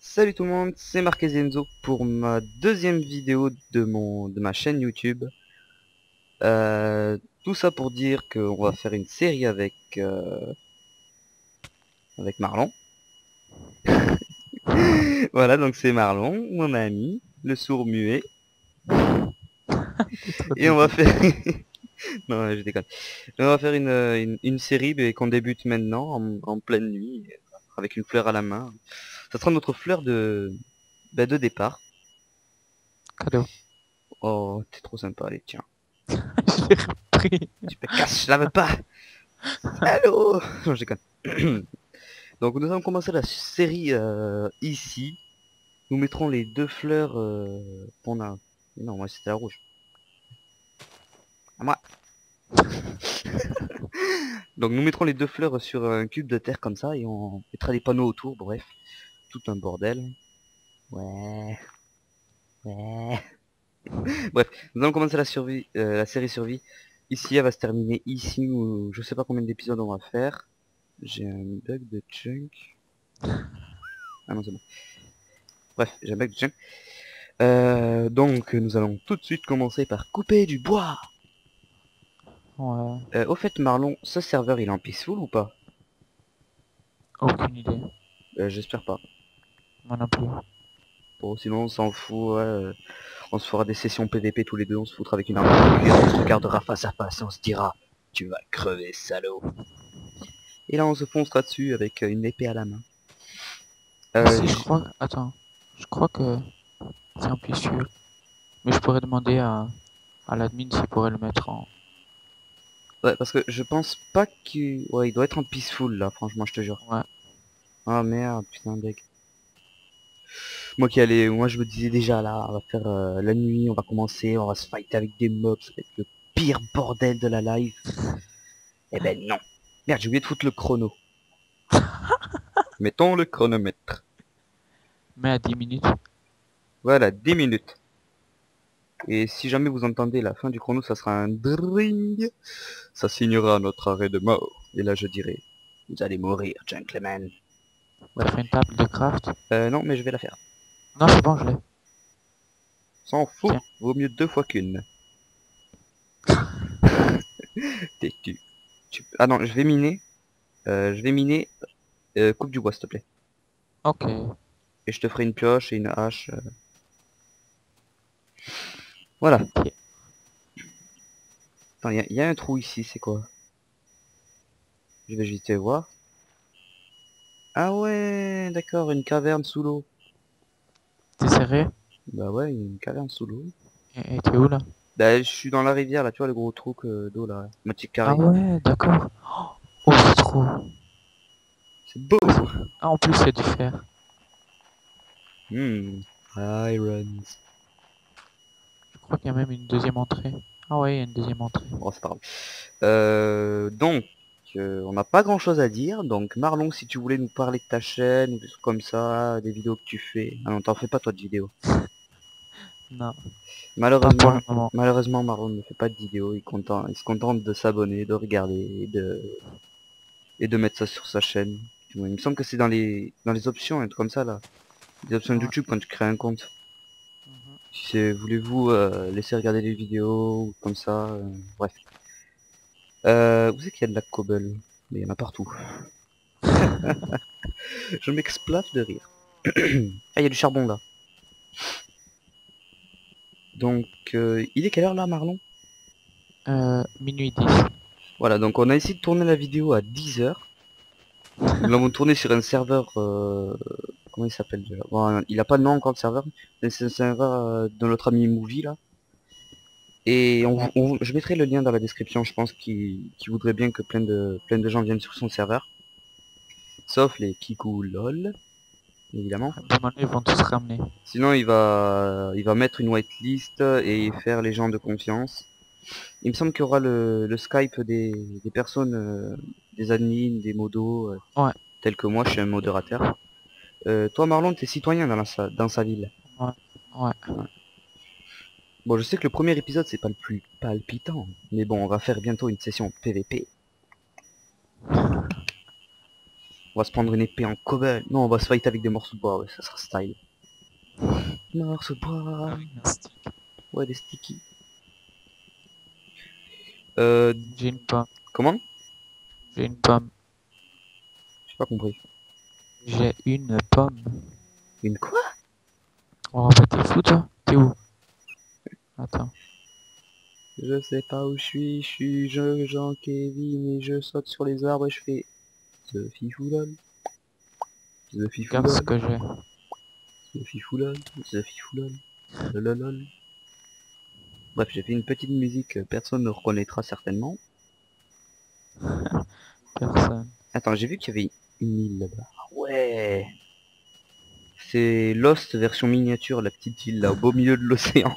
Salut tout le monde, c'est Marquez Enzo pour ma deuxième vidéo de ma chaîne YouTube. Tout ça pour dire qu'on va faire une série avec Marlon. Voilà, donc c'est Marlon, mon ami, le sourd muet, T'es trop et on va débile. faire non, je déconne. On va faire une série qu'on débute maintenant en pleine nuit avec une fleur à la main. Ça sera notre fleur de départ. Cadeau. Oh, t'es trop sympa, allez, tiens. Je l'ai repris. Tu me casses, je la veux pas. Allô. Non, je déconne. Donc nous allons commencer la série ici. Nous mettrons les deux fleurs qu'on a. Non, moi c'était la rouge. À moi. Donc nous mettrons les deux fleurs sur un cube de terre comme ça et on mettra des panneaux autour. Bref, tout un bordel. Ouais, ouais. Bref, nous allons commencer la série survie. Ici, elle va se terminer ici où je sais pas combien d'épisodes on va faire. J'ai un bug de junk. Ah non, c'est bon. Bref, j'ai un bug de junk. Donc nous allons tout de suite commencer par couper du bois. Ouais, Au fait Marlon, ce serveur il est en peaceful ou pas? aucune idée. J'espère pas. Moi non plus. Bon sinon on s'en fout, ouais, on se fera des sessions PVP tous les deux, on se foutra avec une arme de cuir, on se regardera face à face et on se dira tu vas crever salaud. Et là on se foncera dessus avec une épée à la main. Ah si, je J- crois... Attends. Je crois que c'est ambitieux. Mais je pourrais demander à l'admin s'il pourrait le mettre en... ouais parce que je pense pas qu'il... Ouais il doit être en peaceful là, franchement je te jure. Ouais. Ah merde, putain deg. Moi je me disais déjà là, on va faire la nuit, on va commencer, on va se fighter avec des mobs, ça va être le pire bordel de la live. Eh ben non. Merde, j'ai oublié de foutre le chrono. Mettons le chronomètre. Mais à 10 minutes. Voilà, 10 minutes. Et si jamais vous entendez la fin du chrono, ça sera un dring. Ça signera notre arrêt de mort. Et là je dirai, vous allez mourir, gentlemen. T'as Bref. fait une table de craft? Non, mais je vais la faire. Non, c'est bon, je l'ai. S'en fout, Tiens. vaut mieux deux fois qu'une. Têtu. Ah non, je vais miner. Coupe du bois, s'il te plaît. Ok. Et je te ferai une pioche et une hache. Voilà. Ok. Attends, y a un trou ici, c'est quoi? Je vais vite voir. Ah ouais, d'accord, une caverne sous l'eau. T'es serré? Bah ouais, une caverne sous l'eau. Et t'es où là? Bah je suis dans la rivière là, tu vois le gros trou d'eau là, moitié Ah carré. ouais, d'accord. Oh, c'est trop. C'est beau. Ah, ah, en plus, c'est du fer. Hmm. Irons. Je crois qu'il y a même une deuxième entrée. Ah ouais, il y a une deuxième entrée. Bon, c'est pas grave. Donc, on n'a pas grand chose à dire. Donc, Marlon, si tu voulais nous parler de ta chaîne ou des trucs comme ça, des vidéos que tu fais. Ah non, t'en fais pas toi de vidéos. Non, pas pour le Malheureusement, moment. malheureusement, Marlon ne fait pas de vidéos. Il se contente de s'abonner, de regarder et de mettre ça sur sa chaîne. Il me semble que c'est dans les options, un truc comme ça là. Les options de Ouais. YouTube quand tu crées un compte. Mhm. Si c'est, voulez-vous laisser regarder des vidéos ou comme ça, bref. Vous savez qu'il y a de la cobble, mais il y en a partout. Je m'explate de rire. Ah, il y a du charbon là. Donc, il est quelle heure là, Marlon? Minuit 10. Voilà, donc on a essayé de tourner la vidéo à 10 heures. Nous l'avons tourné sur un serveur... comment il s'appelle déjà? Bon, il a pas de nom encore le serveur, mais c'est un serveur de notre ami Movie là. Et Ouais. je mettrai le lien dans la description, je pense, qui voudrait bien que plein de gens viennent sur son serveur. Sauf les Kikou LOL, évidemment. Demain, ils vont tous ramener. Sinon, il va mettre une whitelist et faire les gens de confiance. Il me semble qu'il y aura le Skype des personnes, des admins, des modos, Ouais, tels que moi, je suis un modérateur. Toi, Marlon, t'es citoyen dans sa ville. ouais, ouais. Ouais. Bon, je sais que le premier épisode, c'est pas le plus palpitant. Mais bon, on va faire bientôt une session PVP. On va se prendre une épée en cobble. Non, on va se fight avec des morceaux de bois, ouais, ça sera style. Morceaux de bois. Avec un stick. Ouais, des sticky. J'ai une pomme. Comment? J'ai une pomme. J'ai pas compris. J'ai une pomme. Une quoi? Oh bah t'es fou toi? T'es où? Attends. Je sais pas où je suis Jean Kevin et je saute sur les arbres et je fais The Fifoulol, The Regarde ce Fifoulol, que j'ai. The Fifoulol, The Fifoulol, lololol. Bref, j'ai fait une petite musique que personne ne reconnaîtra certainement. Personne. Attends, j'ai vu qu'il y avait une île là-bas. Ah ouais! C'est Lost version miniature, la petite île là, au beau milieu de l'océan.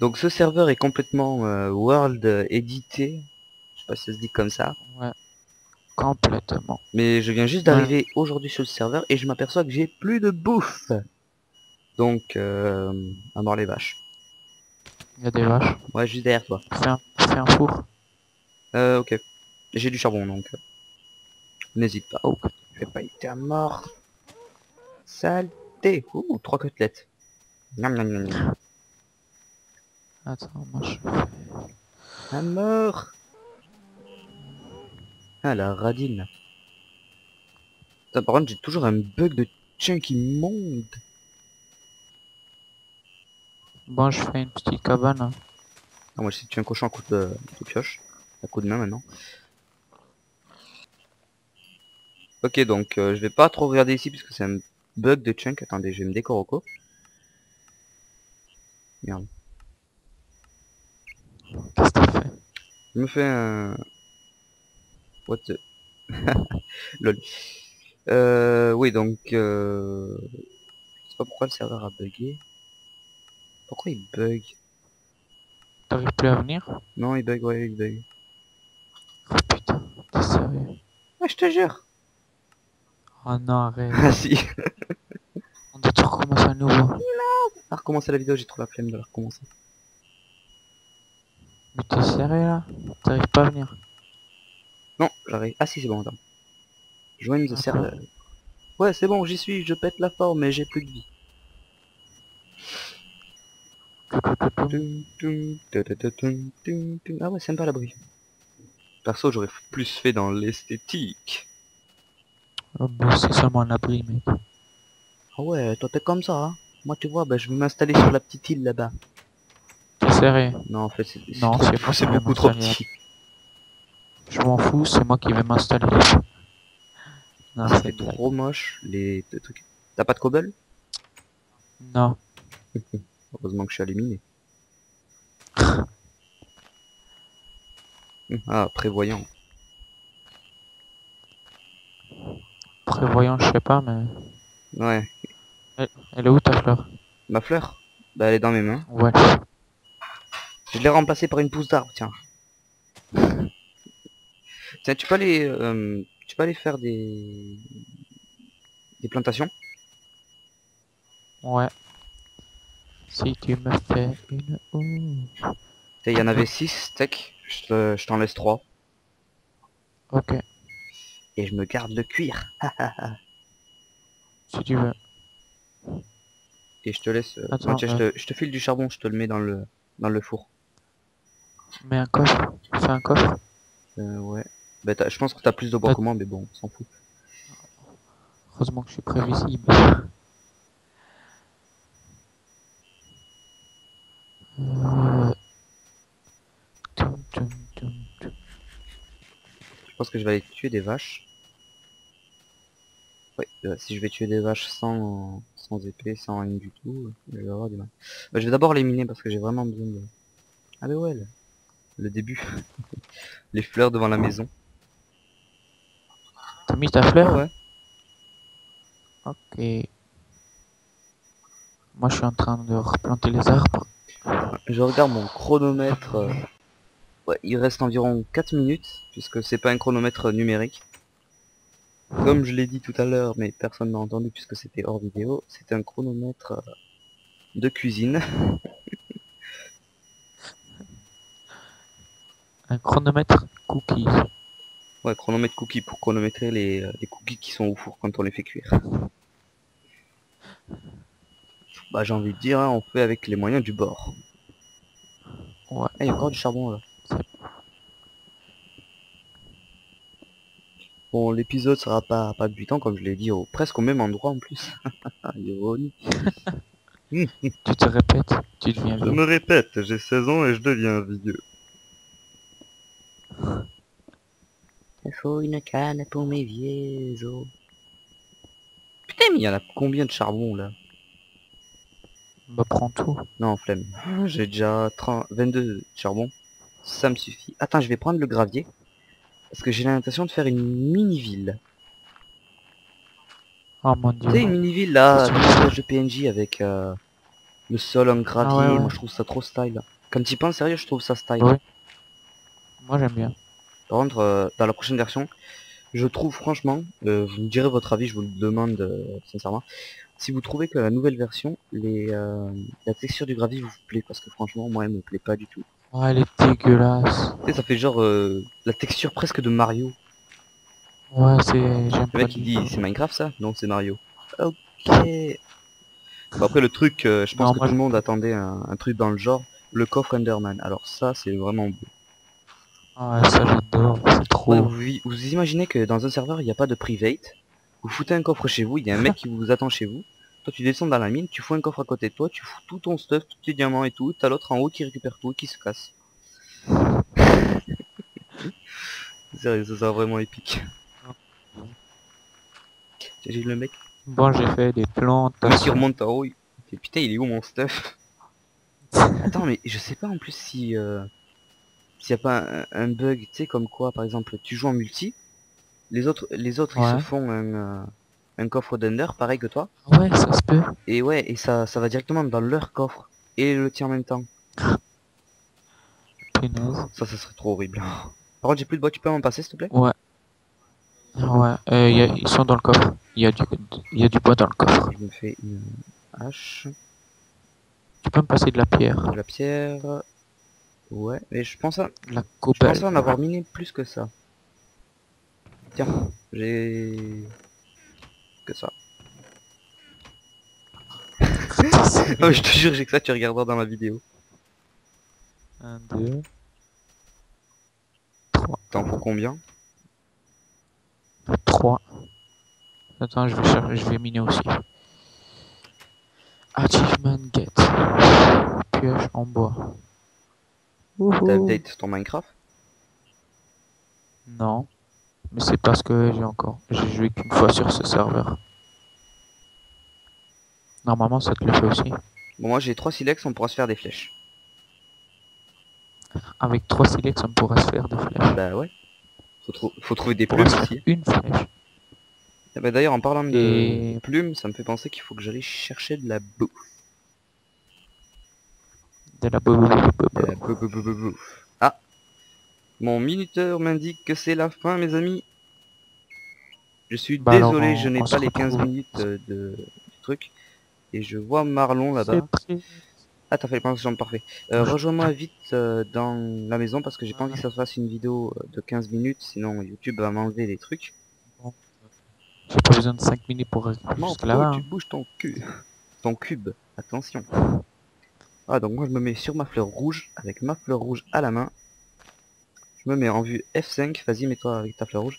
Donc ce serveur est complètement world édité. Je sais pas si ça se dit comme ça. Ouais. Complètement. Mais je viens juste d'arriver aujourd'hui sur le serveur et je m'aperçois que j'ai plus de bouffe. Donc, à mort les vaches. Il y a des vaches. Ouais, juste derrière toi. Fais un four. Ok. J'ai du charbon donc. N'hésite pas. Oh. Je vais pas été à mort. Saleté. Ouh, 3 côtelettes. Miam, miam, miam, miam. Attends, moi je... À mort. Ah, la radine. Putain, par contre, j'ai toujours un bug de chunk immonde. Bon, je fais une petite cabane. Hein. Ah, moi, si tu un cochon à coup de pioche. À coup de main maintenant. Ok, donc, je vais pas trop regarder ici puisque c'est un bug de chunk. Attendez, je vais me décoroco. Merde. Qu'est-ce que t'as fait? Je me fais un... What the... Lol. Oui, donc... Je sais pas pourquoi le serveur a bugué. Pourquoi il bug? T'arrives plus à venir? Non, il bug, ouais, il bug. Oh putain, t'es sérieux? Ah, je te jure. Oh non, arrête. Ah si. On doit tout recommencer à nouveau. À recommencer la vidéo, j'ai trop la flemme de la recommencer. Mais t'es sérieux là? T'arrives pas à venir? Non, j'arrive. Ah si, c'est bon, attends. Join the Attends. server. Ouais, c'est bon, j'y suis, je pète la forme, mais j'ai plus de vie. Ah ouais, sympa l'abri. Perso, j'aurais plus fait dans l'esthétique. Oh, mais c'est seulement un abri, mec. Ah ouais, toi t'es comme ça, hein. Moi, tu vois, bah, je vais m'installer sur la petite île là-bas. T'es sérieux? Non, en fait, c'est Non, trop, c'est moi qui c'est vais beaucoup trop m'installer. petit. Je m'en fous, c'est moi qui vais m'installer. Non, Ah, ça c'est fait une blague. trop moche, les trucs. T'as pas de cobble? Non. Heureusement que je suis éliminé. Ah, prévoyant. Prévoyant, je sais pas, mais... Ouais. Elle est où ta fleur? Ma fleur? Bah, elle est dans mes mains. Ouais. Je l'ai remplacée par une pousse d'arbre, tiens. Tiens, tu peux aller faire des plantations? Ouais. Si tu me fais une... Ouh. Il y en avait 6 steaks. Je t'en laisse 3. Ok, Et je me garde le cuir. si tu veux. Et je te laisse... Bon, Attends, tiens, je te file du charbon, je te le mets dans le four. mets un coffre. Fais un coffre. Ouais. Bah, je pense que t'as plus de bois T'as- que moi, mais bon, on s'en fout. Heureusement que je suis prévisible. Euh, tum, tum, tum, tum. Je pense que je vais aller tuer des vaches. Ouais, si je vais tuer des vaches sans épée, sans rien du tout, je vais avoir du mal. Bah, je vais d'abord les miner parce que j'ai vraiment besoin de... Ah mais ouais, le début. Les fleurs devant la maison. T'as mis ta Ouais, fleur? ouais. Ok. Moi, je suis en train de replanter les arbres. Je regarde mon chronomètre. Ouais, il reste environ 4 minutes, puisque c'est pas un chronomètre numérique. Comme je l'ai dit tout à l'heure, mais personne n'a entendu puisque c'était hors vidéo, c'est un chronomètre de cuisine. Un chronomètre cookies. Ouais, chronomètre cookies pour chronométrer les cookies qui sont au four quand on les fait cuire. Bah j'ai envie de dire, hein, on fait avec les moyens du bord. Ouais. Ah, il y a encore du charbon là. Bon, l'épisode sera pas de 8 ans, comme je l'ai dit, presque au même endroit en plus. Ah, ironie. Tu te répètes, tu deviens Je vieux. me répète, j'ai 16 ans et je deviens vieux. Il faut une canne pour mes vieux os. Putain, mais il y en a combien de charbon là? Bah prends tout. Non, flemme. J'ai déjà 22 de charbon. Ça me suffit. Attends, je vais prendre le gravier. Parce que j'ai l'intention de faire une mini-ville. Oh mon Tu dieu. sais, une mini-ville là, C'est comme sûr. un village de PNJ avec le sol en Ah ouais, gravier. ouais. Moi, je trouve ça trop style. Quand tu y penses sérieux, je trouve ça style. Oui. Moi j'aime bien. Par contre, dans la prochaine version, je trouve franchement, vous me direz votre avis, je vous le demande sincèrement, si vous trouvez que la nouvelle version, la texture du gravier vous plaît, parce que franchement, moi, elle me plaît pas du tout. Ouais, elle est dégueulasse. Tu sais, ça fait genre la texture presque de Mario. Ouais, c'est... J'aime Le pas mec il du dit tout. c'est Minecraft ça? Non, c'est Mario. Ok. Bon, après le truc, je pense Non, que moi tout je... le monde attendait un truc dans le genre, le coffre Enderman. Alors ça, c'est vraiment beau. Ah ouais, ça j'adore. C'est Ouais, trop. vous imaginez que dans un serveur, il n'y a pas de private. Vous foutez un coffre chez vous, il y a un mec qui vous attend chez vous. Toi, tu descends dans la mine, tu fous un coffre à côté de toi, tu fous tout ton stuff, tous tes diamants et tout. T'as l'autre en haut qui récupère tout et qui se casse. Sérieux, ça sera vraiment épique. J'ai le mec. Bon, j'ai fait des Le mec qui plantations. remonte en haut. Il fait, putain, il est où mon stuff? Attends, mais je sais pas en plus si s'il y a pas un bug, tu sais, comme quoi, par exemple, tu joues en multi, les autres ils se Ouais. font un coffre d'Ender, pareil que toi. Ouais, ça se peut. Et ouais, et ça va directement dans leur coffre et le tien en même temps. Punaise. Ça serait trop horrible. Par contre, j'ai plus de bois, tu peux m'en passer s'il te plaît? Ouais. Ouais. Ils sont dans le coffre. Il y a du bois dans le coffre. Je me fais une hache, Tu peux me passer de la pierre. de la pierre. Ouais, mais De la je pense cobalt. en avoir miné plus que ça. Tiens, j'ai que ça. Oh, je te jure, j'ai que ça, tu regarderas dans la vidéo. 1, 2, 3. T'en faut combien? 3. Attends, je vais miner aussi. Achievement get. Pioche en bois. T'as Wouhou. update ton Minecraft? Non. Mais c'est parce que j'ai joué qu'une fois sur ce serveur. Normalement, ça te le fait aussi. Bon, moi j'ai 3 silex, on pourra se faire des flèches. Avec 3 silex, on pourra se faire des flèches. Bah ouais. Faut trouver des On pourra plumes se faire aussi. une flèche. Ah bah d'ailleurs, en parlant de Et plumes, ça me fait penser qu'il faut que j'aille chercher de la bouffe. de la De la bouffe. Ah, mon minuteur m'indique que c'est la fin, mes amis. Je suis Bah alors, désolé, je n'ai on se pas les 15 retrouve. minutes du truc. Et je vois Marlon C'est là-bas. prêt. Ah, t'as fait les plans de jambes, parfait. Rejoins-moi vite dans la maison parce que j'ai pas envie que ça se fasse une vidéo de 15 minutes, sinon YouTube va m'enlever des trucs. Bon. J'ai pas besoin de 5 minutes pour rester Non, jusque pourquoi là-bas. tu Hein. bouges ton cul? Ton cube, attention. Ah, donc moi je me mets sur ma fleur rouge, avec ma fleur rouge à la main. Je me mets en vue F5, vas-y mets-toi avec ta fleur rouge.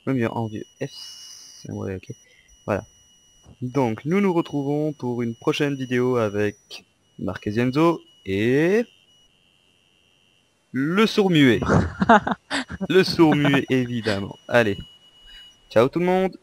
Je me mets en vue F5, ouais ok. Voilà. Donc nous nous retrouvons pour une prochaine vidéo avec Marquesienzo et... le sourd-muet. Le sourd-muet évidemment. Allez, ciao tout le monde.